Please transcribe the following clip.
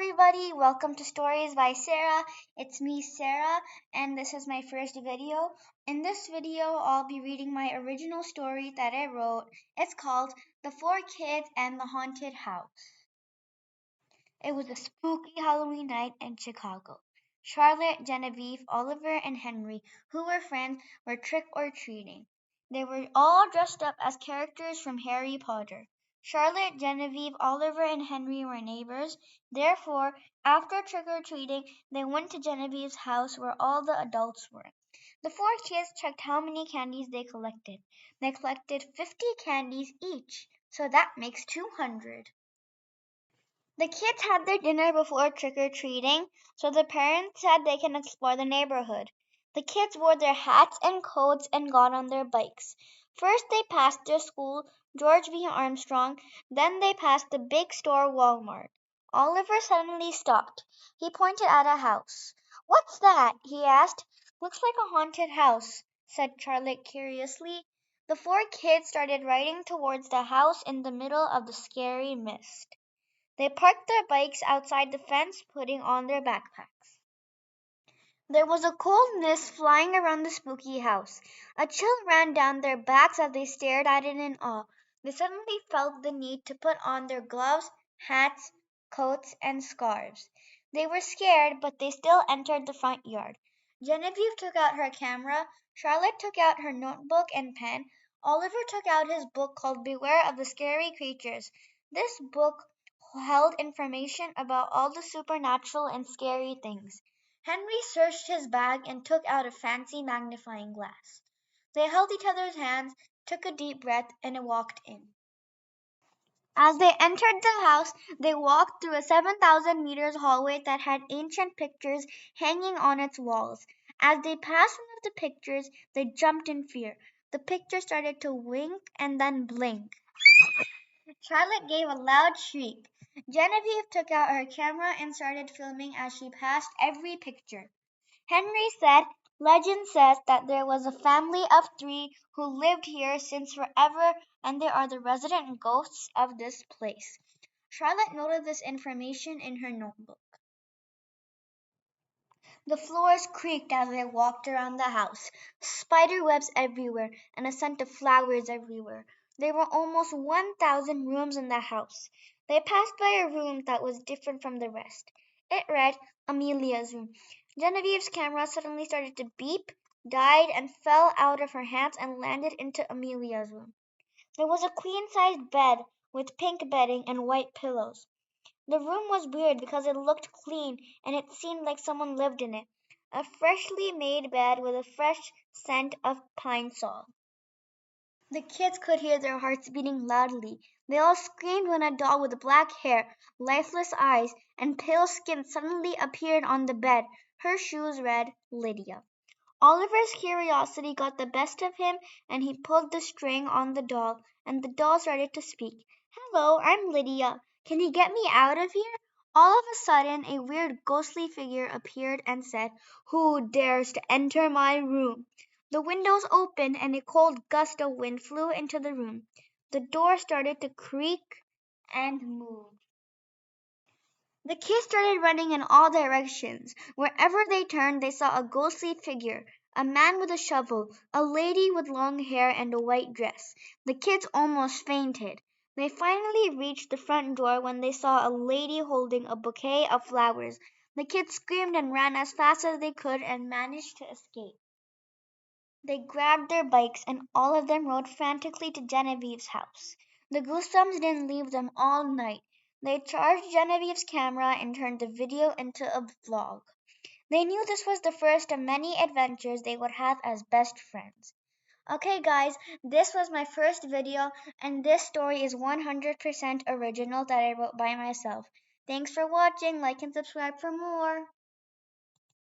everybody, welcome to Stories by Sarah. It's me, Sarah, and this is my first video. In this video, I'll be reading my original story that I wrote. It's called The Four Kids and the Haunted House. It was a spooky Halloween night in Chicago. Charlotte, Genevieve, Oliver, and Henry, who were friends, were trick or treating. They were all dressed up as characters from Harry Potter. Charlotte, Genevieve, Oliver, and Henry were neighbors. Therefore, after trick or treating, they went to Genevieve's house where all the adults were. The four kids checked how many candies they collected. They collected 50 candies each, so that makes 200. The kids had their dinner before trick-or-treating, so the parents said they can explore the neighborhood. The kids wore their hats and coats and got on their bikes. First they passed their school, George V. Armstrong, then they passed the big store Walmart. Oliver suddenly stopped. He pointed at a house. "What's that?" he asked. "Looks like a haunted house," said Charlotte curiously. The four kids started riding towards the house in the middle of the scary mist. They parked their bikes outside the fence, putting on their backpacks. There was a cold mist flying around the spooky house. A chill ran down their backs as they stared at it in awe. They suddenly felt the need to put on their gloves, hats, coats, and scarves. They were scared, but they still entered the front yard. Genevieve took out her camera, Charlotte took out her notebook and pen, Oliver took out his book called Beware of the Scary Creatures. This book held information about all the supernatural and scary things. Henry searched his bag and took out a fancy magnifying glass. They held each other's hands, took a deep breath, and walked in. As they entered the house, they walked through a 7,000 meters hallway that had ancient pictures hanging on its walls. As they passed one of the pictures, they jumped in fear. The picture started to wink and then blink. Charlotte gave a loud shriek. Genevieve took out her camera and started filming as she passed every picture. Henry said, "Legend says that there was a family of three who lived here since forever, and they are the resident ghosts of this place." Charlotte noted this information in her notebook. The floors creaked as they walked around the house. Spider webs everywhere, and a scent of flowers everywhere. There were almost 1,000 rooms in the house. They passed by a room that was different from the rest. It read, "Amelia's room." Genevieve's camera suddenly started to beep, died, and fell out of her hands and landed into Amelia's room. There was a queen-sized bed with pink bedding and white pillows. The room was weird because it looked clean and it seemed like someone lived in it. A freshly made bed with a fresh scent of pine sol. The kids could hear their hearts beating loudly. They all screamed when a doll with black hair, lifeless eyes, and pale skin suddenly appeared on the bed. Her shoes read Lydia. Oliver's curiosity got the best of him and he pulled the string on the doll and the doll started to speak. "Hello, I'm Lydia. Can you get me out of here?" All of a sudden a weird ghostly figure appeared and said, "Who dares to enter my room?" The windows opened and a cold gust of wind flew into the room. The door started to creak and move. The kids started running in all directions. Wherever they turned, they saw a ghostly figure, a man with a shovel, a lady with long hair and a white dress. The kids almost fainted. They finally reached the front door when they saw a lady holding a bouquet of flowers. The kids screamed and ran as fast as they could and managed to escape. They grabbed their bikes and all of them rode frantically to Genevieve's house. The goosebumps didn't leave them all night. They charged Genevieve's camera and turned the video into a vlog. They knew this was the first of many adventures they would have as best friends. Okay guys, this was my first video and this story is 100% original that I wrote by myself. Thanks for watching, like and subscribe for more.